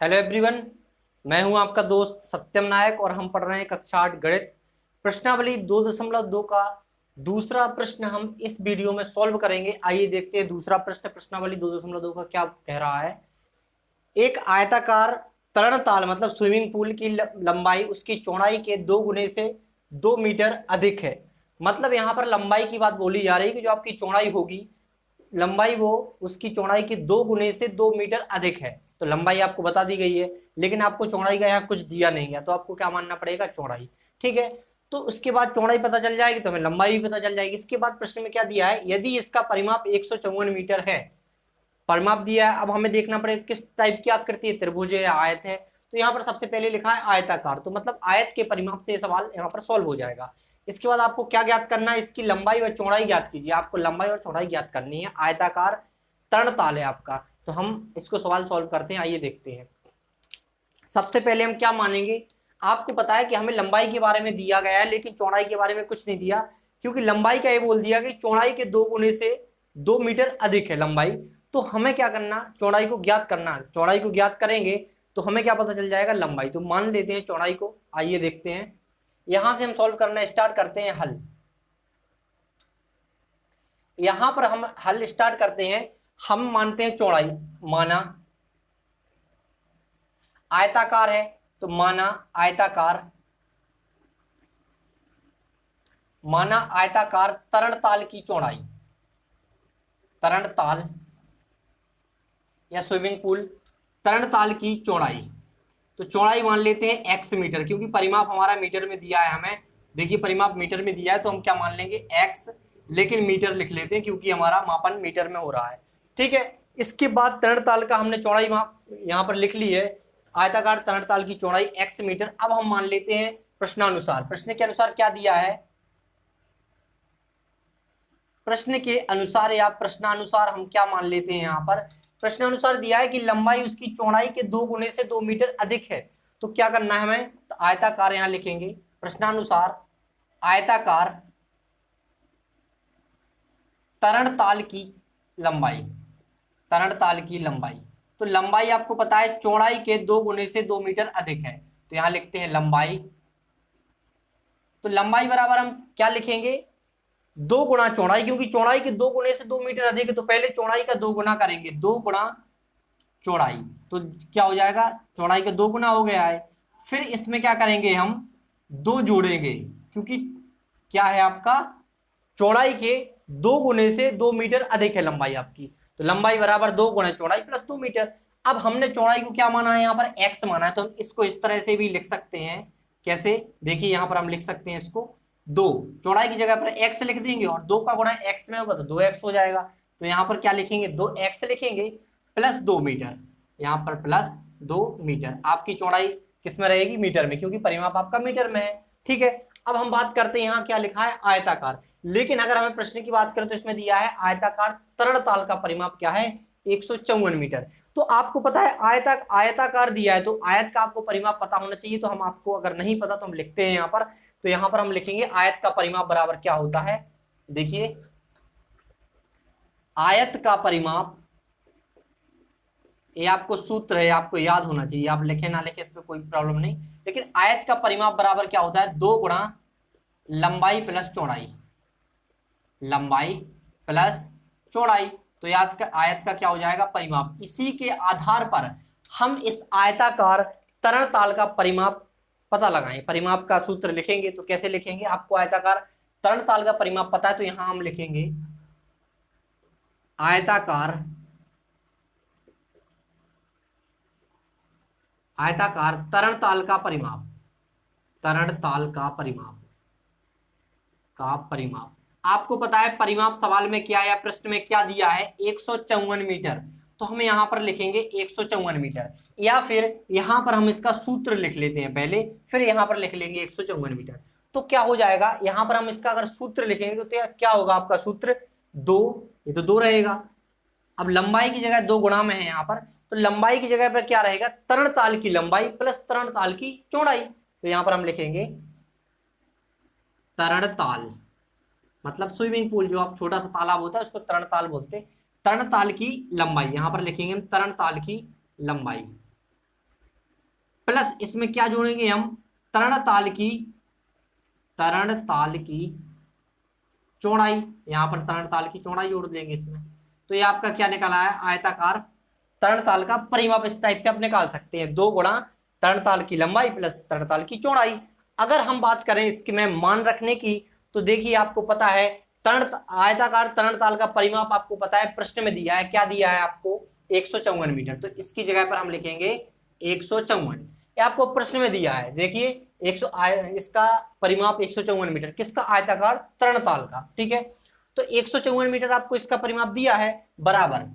Hello everyone, मैं हूं आपका दोस्त सत्यम नायक और हम पढ़ रहे हैं कक्षा 8 गणित प्रश्नावली 2.2 का दूसरा प्रश्न हम इस वीडियो में सॉल्व करेंगे। आइए देखते हैं दूसरा प्रश्न प्रश्नावली 2.2 का क्या कह रहा है। एक आयताकार तरणताल मतलब स्विमिंग पूल की लंबाई उसकी चौड़ाई के 2 गुने से 2 मीटर अधिक है। मतलब यहाँ पर लंबाई की बात बोली जा रही है कि जो आपकी चौड़ाई होगी, लंबाई वो उसकी चौड़ाई के 2 गुने से 2 मीटर अधिक है। तो लंबाई आपको बता दी गई है, लेकिन आपको चौड़ाई का यहाँ कुछ दिया नहीं है, तो आपको क्या मानना पड़ेगा, चौड़ाई। ठीक है, तो उसके बाद चौड़ाई पता चल जाएगी तो हमें लंबाई भी पता चल जाएगी। इसके बाद प्रश्न में क्या दिया है, यदि इसका परिमाप 154 मीटर है, परिमाप दिया है। अब हमें देखना पड़ेगा किस टाइप की आकृति है, त्रिभुज है या आयत है। तो यहाँ पर सबसे पहले लिखा है आयताकार, तो मतलब आयत के परिमाप से सवाल यहाँ पर सॉल्व हो जाएगा। इसके बाद आपको क्या ज्ञात करना है, इसकी लंबाई और चौड़ाई ज्ञात कीजिए। आपको लंबाई और चौड़ाई ज्ञात करनी है। आयताकार तरणताल है आपका, तो हम इसको सवाल सॉल्व करते हैं। आइए देखते हैं। सबसे पहले हम क्या मानेंगे, आपको पता है कि हमें लंबाई के बारे में दिया गया है लेकिन चौड़ाई के बारे में कुछ नहीं दिया, क्योंकि लंबाई का ये बोल दिया कि चौड़ाई के 2 गुने से 2 मीटर अधिक है लंबाई। तो हमें क्या करना, चौड़ाई को ज्ञात करना। चौड़ाई को ज्ञात करेंगे तो हमें क्या पता चल जाएगा, लंबाई। तो मान लेते हैं चौड़ाई को। आइए देखते हैं, यहां से हम सॉल्व करना स्टार्ट करते हैं। हल, यहां पर हम हल स्टार्ट करते हैं। हम मानते हैं चौड़ाई, माना आयताकार है तो माना आयताकार, माना आयताकार तरणताल की चौड़ाई, तरणताल या स्विमिंग पूल तरणताल की चौड़ाई। तो चौड़ाई मान लेते हैं x मीटर, क्योंकि परिमाप हमारा मीटर में दिया है हमें। देखिए परिमाप मीटर में दिया है तो हम क्या मान लेंगे, x, लेकिन मीटर लिख लेते हैं क्योंकि हमारा मापन मीटर में हो रहा है। ठीक है, इसके बाद तरणताल का हमने चौड़ाई माप यहाँ पर लिख ली है, आयताकार तरणताल की चौड़ाई x मीटर। अब हम मान लेते हैं प्रश्नानुसार, प्रश्न के अनुसार क्या दिया है, प्रश्न के अनुसार या प्रश्नानुसार हम क्या मान लेते हैं। यहाँ पर प्रश्नानुसार दिया है कि लंबाई उसकी चौड़ाई के 2 गुने से 2 मीटर अधिक है। तो क्या करना है हमें, तो आयताकार यहां लिखेंगे। प्रश्नानुसार आयताकार तरणताल की लंबाई, तरणताल की लंबाई। तो लंबाई आपको पता है चौड़ाई के 2 गुने से 2 मीटर अधिक है, तो यहां लिखते हैं लंबाई। तो लंबाई बराबर हम क्या लिखेंगे, 2 गुणा चौड़ाई, क्योंकि चौड़ाई के 2 गुने से 2 मीटर अधिक है तो पहले चौड़ाई का 2 गुना करेंगे, 2 गुणा चौड़ाई। तो क्या हो जाएगा, चौड़ाई का 2 गुना हो गया है। फिर इसमें क्या करेंगे, हम 2 जोड़ेंगे, क्योंकि क्या है आपका, चौड़ाई के 2 गुने से 2 मीटर अधिक है लंबाई आपकी। तो लंबाई बराबर 2 गुना चौड़ाई प्लस 2 मीटर। अब हमने चौड़ाई को क्या माना है, यहाँ पर x माना है, तो हम इसको इस तरह से भी लिख सकते हैं। कैसे, देखिए यहाँ पर हम लिख सकते हैं इसको, 2 चौड़ाई की जगह पर x लिख देंगे और 2 का गुणा x में होगा तो 2x हो जाएगा। तो यहाँ पर क्या लिखेंगे, 2x लिखेंगे प्लस 2 मीटर, यहाँ पर प्लस 2 मीटर। आपकी चौड़ाई किस में रहेगी, मीटर में, क्योंकि परिमाप आपका मीटर में है। ठीक है, अब हम बात करते हैं यहाँ क्या लिखा है, आयताकार। लेकिन अगर हमें प्रश्न की बात करें तो इसमें दिया है आयताकार तरणताल का परिमाप क्या है, 154 मीटर। तो आपको पता है आयताकार दिया है तो आयत का आपको परिमाप पता होना चाहिए। तो हम आपको अगर नहीं पता तो हम लिखते हैं यहाँ पर। तो यहाँ पर हम लिखेंगे आयत का परिमाप बराबर क्या होता है, देखिए आयत का परिमाप, ये आपको सूत्र है, आपको याद होना चाहिए, आप लिखे ना लिखे इसमें कोई प्रॉब्लम नहीं। लेकिन आयत का परिमाप बराबर क्या होता है, 2 गुणा लंबाई प्लस चौड़ाई, लंबाई प्लस चौड़ाई। तो याद का आयत का क्या हो जाएगा, परिमाप। इसी के आधार पर हम इस आयताकार तरणताल का परिमाप पता लगाएं। परिमाप का सूत्र लिखेंगे तो कैसे लिखेंगे, आपको आयताकार तरणताल का परिमाप पता है तो यहां हम लिखेंगे आयताकार, आयताकार तरणताल का परिमाप, तरणताल का परिमाप, का परिमाप। आपको पता है परिमाप सवाल में क्या है, प्रश्न में क्या दिया है, 154 मीटर। तो हम यहां पर लिखेंगे 154 मीटर, या फिर यहां पर हम इसका सूत्र लिख लेते हैं पहले, फिर यहां पर लिख लेंगे 154 मीटर। तो क्या हो जाएगा, यहां पर हम इसका अगर सूत्र लिखेंगे तो क्या होगा आपका सूत्र, 2, ये तो 2 रहेगा। अब लंबाई की जगह 2 गुणा में है यहाँ पर, तो लंबाई की जगह पर क्या रहेगा, तरणताल की लंबाई प्लस तरणताल की चौड़ाई। तो यहां पर हम लिखेंगे तरणताल, मतलब स्विमिंग पूल, जो आप छोटा सा तालाब होता है उसको तरणताल बोलते हैं। तरणताल की लंबाई, यहां पर लिखेंगे हम तरणताल की लंबाई, प्लस इसमें क्या जोड़ेंगे हम, तरणताल की चौड़ाई, यहां पर तरणताल की चौड़ाई जोड़ देंगे इसमें। तो ये आपका क्या निकला है, आयताकार तरणताल का परिमाप। इस टाइप से आप निकाल सकते हैं, 2 गुणा तरणताल की लंबाई प्लस तरणताल की चौड़ाई। अगर हम बात करें इसके में मान रखने की, तो देखिए आपको पता है आयताकार तरणताल का परिमाप आपको पता है, प्रश्न में दिया है, क्या दिया है आपको, 154 मीटर। तो इसकी जगह पर हम लिखेंगे 154, ये आपको प्रश्न में दिया है। देखिए इसका परिमाप 154 मीटर, किसका, आयताकार तरणताल का, ठीक है। तो 154 मीटर आपको इसका परिमाप दिया है, बराबर।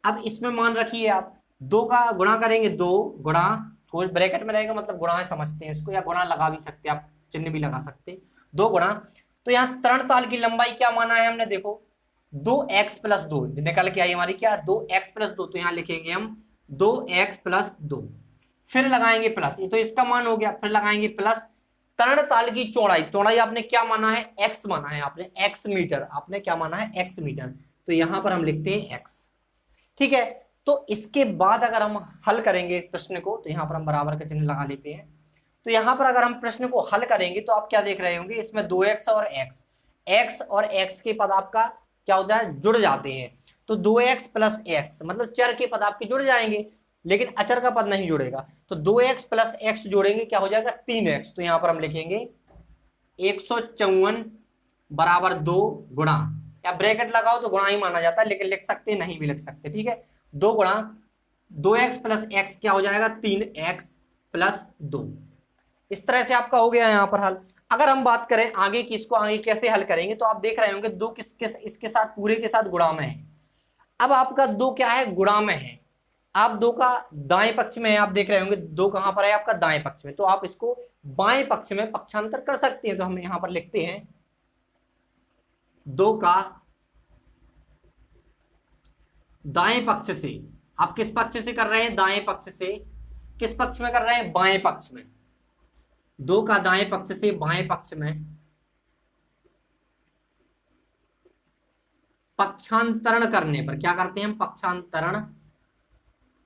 अब इसमें मान रखिए आप 2 का गुणा करेंगे, 2 गुणा, कोई ब्रैकेट में रहेगा मतलब गुणा है, समझते हैं इसको, या गुणा लगा भी सकते हैं आप, चिन्ह भी लगा सकते हैं, 2 गुणा। तो यहाँ तरणताल की लंबाई क्या माना है हमने, देखो 2x + 2 निकल के आई हमारी, क्या 2x + 2, तो यहाँ लिखेंगे हम 2x + 2, फिर लगाएंगे प्लस, ये तो इसका मान हो गया, फिर लगाएंगे प्लस तरणताल की चौड़ाई। चौड़ाई आपने क्या माना है, x माना है आपने, x मीटर, आपने क्या माना है, x मीटर। तो यहां पर हम लिखते हैं x, ठीक है। तो इसके बाद अगर हम हल करेंगे प्रश्न को, तो यहां पर हम बराबर का चिन्ह लगा लेते हैं। तो यहां पर अगर हम प्रश्न को हल करेंगे तो आप क्या देख रहे होंगे, इसमें 2x और x और x के पद आपका क्या हो जाए, जुड़ जाते हैं। तो 2x + x मतलब चर के पद आपके जुड़ जाएंगे, लेकिन अचर का पद नहीं जुड़ेगा। तो 2x + x जोड़ेंगे, क्या हो जाएगा, 3x। तो यहां पर हम लिखेंगे 154 बराबर 2 गुणा, या ब्रैकेट लगाओ तो गुणा ही माना जाता है, लेकिन लिख सकते नहीं भी लिख सकते, ठीक है। 2 गुणा 2x + x क्या हो जाएगा, 3x + 2। इस तरह से आपका हो गया यहां पर हल। अगर हम बात करें आगे की, इसको आगे कैसे हल करेंगे, तो आप देख रहे होंगे 2 इसके साथ पूरे के साथ गुणा में है। अब आपका 2 क्या है, गुणा में है। आप 2 का दाएं पक्ष में है, आप देख रहे होंगे 2 कहां पर है आपका, दाएं पक्ष में। तो आप इसको बाएं पक्ष में पक्षांतर कर सकते हैं। तो हम यहां पर लिखते हैं 2 का दाएं पक्ष से, आप किस पक्ष से कर रहे हैं, दाएं पक्ष से, किस पक्ष में कर रहे हैं, बाएं पक्ष में। 2 का दाएं पक्ष से बाएं पक्ष में पक्षांतरण करने पर, क्या करते हैं हम, पक्षांतरण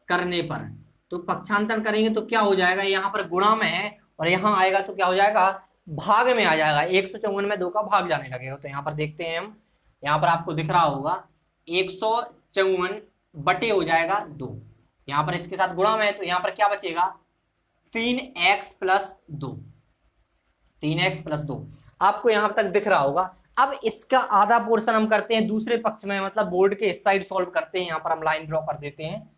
करने पर। तो पक्षांतरण करेंगे तो क्या हो जाएगा, यहां पर गुणा में है और यहां आएगा तो क्या हो जाएगा, भाग में आ जाएगा। 154 में 2 का भाग जाने लगेगा। तो यहां पर देखते हैं हम, यहां पर आपको दिख रहा होगा 154 बटे हो जाएगा 2, यहां पर इसके साथ गुणा में है, तो यहां पर क्या बचेगा, 3x + 2, 3x + 2 आपको यहां तक दिख रहा होगा। अब इसका आधा पोर्शन हम करते हैं दूसरे पक्ष में, मतलब बोर्ड के इस साइड सॉल्व करते हैं। यहां पर हम लाइन ड्रॉ कर देते हैं,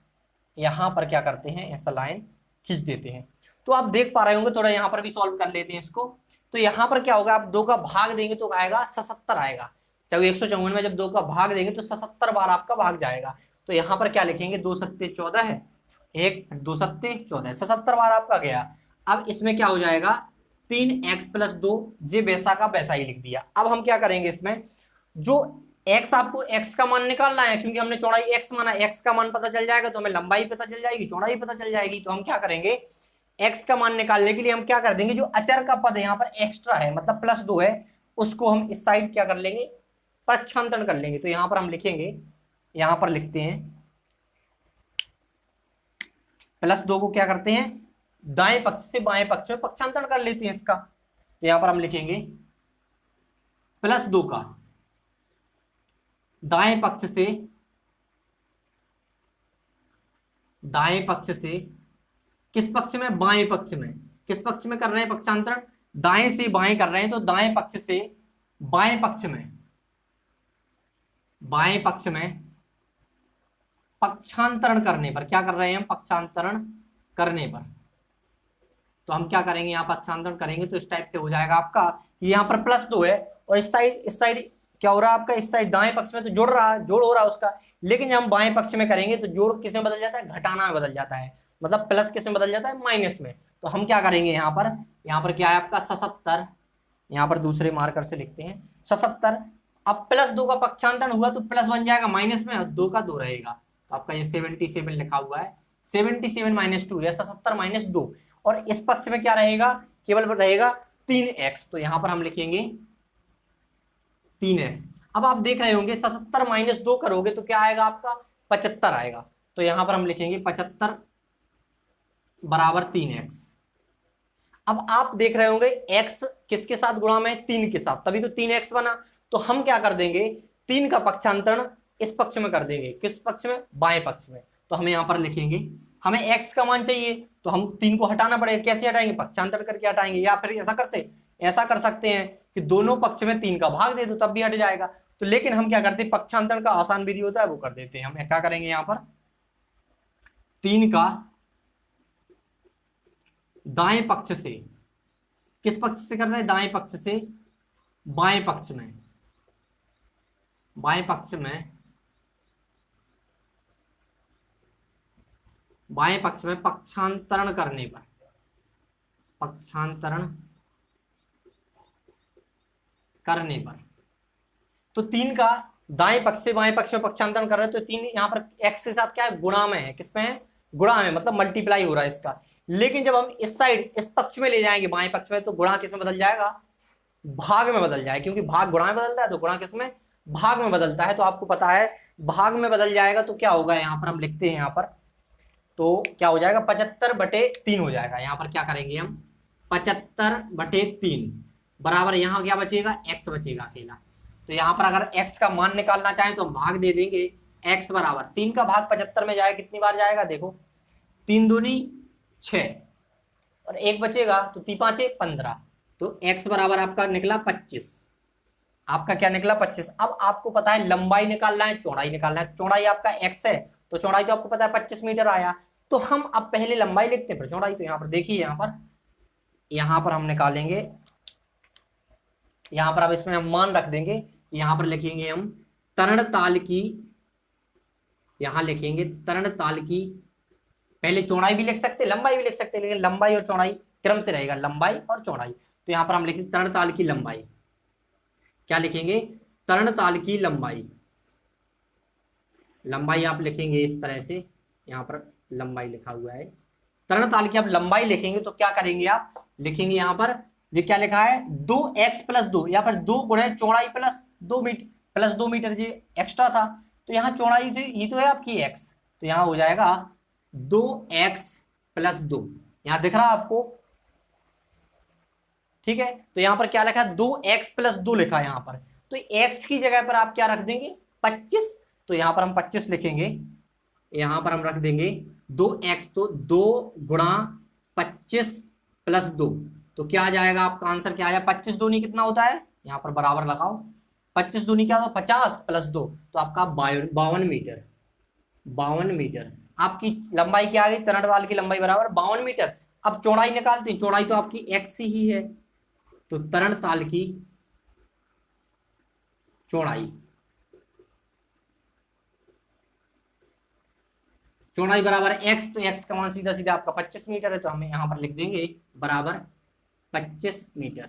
यहां पर क्या करते हैं, ऐसा लाइन खींच देते हैं। तो आप देख पा रहे होंगे, थोड़ा यहां पर भी सॉल्व कर लेते हैं इसको। तो यहां पर क्या होगा, आप 2 का भाग देंगे तो आएगा 77 आएगा। जब 154 में जब 2 का भाग देंगे तो 77 बार आपका भाग जाएगा। तो यहां पर क्या लिखेंगे, 2 सत्ते 14 है, 2 सत्ते 14, 77 बार आपका गया। अब इसमें क्या हो जाएगा, 3x + 2, जे वैसा का वैसा ही लिख दिया। अब हम क्या करेंगे, इसमें जो x, आपको x का मान निकालना है, क्योंकि हमने चौड़ाई x माना, x का मान पता चल जाएगा तो हमें लंबाई पता चल जाएगी, चौड़ाई पता चल जाएगी। तो हम क्या करेंगे, x का मान निकालने के लिए हम क्या कर देंगे, जो अचर का पद यहाँ पर एक्स्ट्रा है, मतलब +2 है, उसको हम इस साइड क्या कर लेंगे, पक्षांतरण कर लेंगे। तो यहां पर हम लिखेंगे, यहां पर लिखते हैं +2 को क्या करते हैं, दाएं पक्ष से बाएं पक्ष में पक्षांतरण कर लेते हैं इसका। तो यहां पर हम लिखेंगे +2 का दाएं पक्ष से, दाएं पक्ष से किस पक्ष में, बाएं पक्ष में। किस पक्ष में कर रहे हैं पक्षांतरण, दाएं से बाएं कर रहे हैं। तो दाएं पक्ष से बाएं पक्ष में, बाएं पक्ष में पक्षांतरण करने पर, क्या कर रहे हैं हम, पक्षांतरण करने पर। तो हम क्या करेंगे, यहाँ पक्षांतरण करेंगे तो इस टाइप से हो जाएगा आपका, यहाँ पर +2 है और इस साइड क्या हो रहा है आपका, इस साइड दाएं पक्ष में तो जोड़ रहा है, जोड़ हो रहा है उसका। लेकिन जब हम बाएं पक्ष में करेंगे तो जोड़ किस में बदल जाता है, घटाना में बदल जाता है, मतलब प्लस किस में बदल जाता है, माइनस में। तो हम क्या करेंगे, यहाँ पर क्या है आपका 77, यहाँ पर दूसरे मार्कर से लिखते हैं 77। अब +2 का पक्षांतरण हुआ तो प्लस बन जाएगा माइनस में, और 2 का 2 रहेगा। तो आपका ये 77 लिखा हुआ है, 77 - 2 या 77 - 2। और इस पक्ष में क्या रहेगा, केवल रहेगा 3x। तो यहां पर हम लिखेंगे 3x। अब आप देख रहे होंगे 77 - 2 करोगे तो क्या आएगा आपका, 75 आएगा। तो यहां पर हम लिखेंगे 75 बराबर 3x। अब आप देख रहे होंगे x किसके साथ गुणा में, 3 के साथ, तभी तो 3x बना। तो हम क्या कर देंगे, 3 का पक्षांतरण इस पक्ष में कर देंगे, किस पक्ष में, बाएं पक्ष में। तो हमें यहां पर लिखेंगे, हमें x का मान चाहिए तो हम 3 को हटाना पड़ेगा। कैसे हटाएंगे, पक्षांतर करके हटाएंगे, या फिर ऐसा कर सकते हैं कि दोनों पक्ष में 3 का भाग दे दो तब भी हट जाएगा। तो लेकिन हम क्या करते हैं, पक्षांतर का आसान विधि होता है वो कर देते हैं। हम क्या करेंगे, यहां पर 3 का दाएं पक्ष से, किस पक्ष से कर रहे हैं, दाएं पक्ष से बाएं पक्ष में, बाएं पक्ष में, बाएं पक्ष में पक्षांतरण करने पर, पक्षांतरण करने पर, तो 3 का दाएं पक्ष से बाएं पक्ष में पक्षांतरण कर रहे हैं तो 3 यहां पर x के साथ क्या है, गुणा में है, किसमें है, गुणा में, मतलब मल्टीप्लाई हो रहा है इसका। लेकिन जब हम इस साइड इस पक्ष में ले जाएंगे बाएं पक्ष में, तो गुणा किस में बदल जाएगा, भाग में बदल जाएगा, क्योंकि भाग गुणा में बदलता है तो गुणा किस में, भाग में बदलता है। तो आपको पता है भाग में बदल जाएगा तो क्या होगा, यहां पर हम लिखते हैं, यहां पर तो क्या हो जाएगा, 75/3 हो जाएगा। यहां पर क्या करेंगे हम, 75/3 बराबर, यहां क्या बचेगा, x बचेगा अकेला। तो यहां पर अगर x का मान निकालना चाहें तो हम भाग दे देंगे, x बराबर 3 का भाग 75 में जाएगा, कितनी बार जाएगा, देखो 3 दूनी 6 और 1 बचेगा तो 3 5 15, तो x बराबर आपका निकला 25, आपका क्या निकला 25। अब आपको पता है लंबाई निकालना है, चौड़ाई निकालना है, चौड़ाई आपका x है तो चौड़ाई तो आपको पता है 25 मीटर आया। तो हम अब पहले लंबाई लिखते हैं फिर चौड़ाई। तो यहां पर देखिए, यहां पर हम निकालेंगे, यहां पर अब इसमें हम मान रख देंगे, यहां पर लिखेंगे हम तरणताल की, यहां लिखेंगे तरणताल की, पहले चौड़ाई भी लिख सकते, लंबाई भी लिख सकते, लेकिन लंबाई और चौड़ाई क्रम से रहेगा, लंबाई और चौड़ाई। तो यहां पर हम लिखेंगे तरणताल की लंबाई, क्या लिखेंगे, तरणताल की लंबाई, लंबाई आप लिखेंगे इस तरह से, यहां पर लंबाई लिखा हुआ है, तरणताल की आप लंबाई लिखेंगे तो क्या करेंगे, आप लिखेंगे यहां पर, ये क्या लिखा है, 2x + 2, यहाँ पर 2 गुणे चौड़ाई प्लस 2 मीटर ये एक्स्ट्रा था, तो यहाँ चौड़ाई थी, ये तो है आपकी x, तो यहाँ हो जाएगा 2x + 2, यहाँ दिख रहा है आपको, ठीक है। तो यहाँ पर क्या लिखा है, 2x + 2 लिखा है यहाँ पर, तो x की जगह पर आप क्या रख देंगे, 25, तो यहाँ पर हम 25 लिखेंगे, यहाँ पर हम रख देंगे 2x, तो 2 गुणा 25 + 2, तो क्या आ जाएगा आपका आंसर, क्या आया, 25 दूनी कितना होता है, यहाँ पर बराबर लगाओ, 25 दूनी क्या होता है, 50 + 2, तो आपका 52 मीटर, 52 मीटर आपकी लंबाई क्या आ गई, तरणताल की लंबाई बराबर 52 मीटर। अब चौड़ाई निकालते हैं, चौड़ाई तो आपकी x ही है, तो तरणताल की चौड़ाई, चौड़ाई बराबर x, तो x का मान सीधा सीधा आपका 25 मीटर है, तो हमें यहां पर लिख देंगे बराबर 25 मीटर।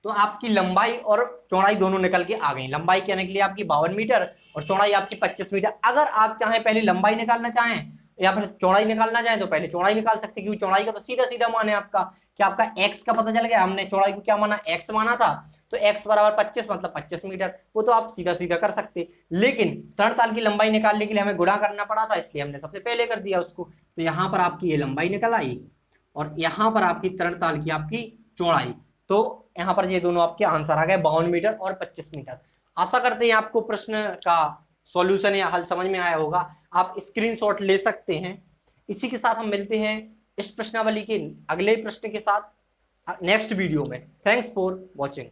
तो आपकी लंबाई और चौड़ाई दोनों निकल के आ गई, लंबाई क्या निकली आपकी 52 मीटर और चौड़ाई आपकी 25 मीटर। अगर आप चाहें पहले लंबाई निकालना चाहें या फिर चौड़ाई निकालना चाहें तो पहले चौड़ाई निकाल सकते हैं, क्योंकि चौड़ाई का तो सीधा सीधा मान है आपका, कि आपका x का पता चल गया, हमने चौड़ाई को क्या माना, x माना था, तो x बराबर 25 मतलब 25 मीटर, वो तो आप सीधा सीधा कर सकते। लेकिन तरणताल की लंबाई निकालने के लिए हमें गुणा करना पड़ा था, इसलिए हमने सबसे पहले कर दिया उसको। तो यहाँ पर आपकी ये लंबाई निकल आई और यहाँ पर आपकी तरणताल की आपकी चौड़ाई, तो यहाँ पर ये दोनों आपके आंसर आ गए, 52 मीटर और 25 मीटर। आशा करते हैं आपको प्रश्न का सॉल्यूशन या हल समझ में आया होगा, आप स्क्रीनशॉट ले सकते हैं। इसी के साथ हम मिलते हैं इस प्रश्नावली के अगले प्रश्न के साथ नेक्स्ट वीडियो में। Thanks for watching.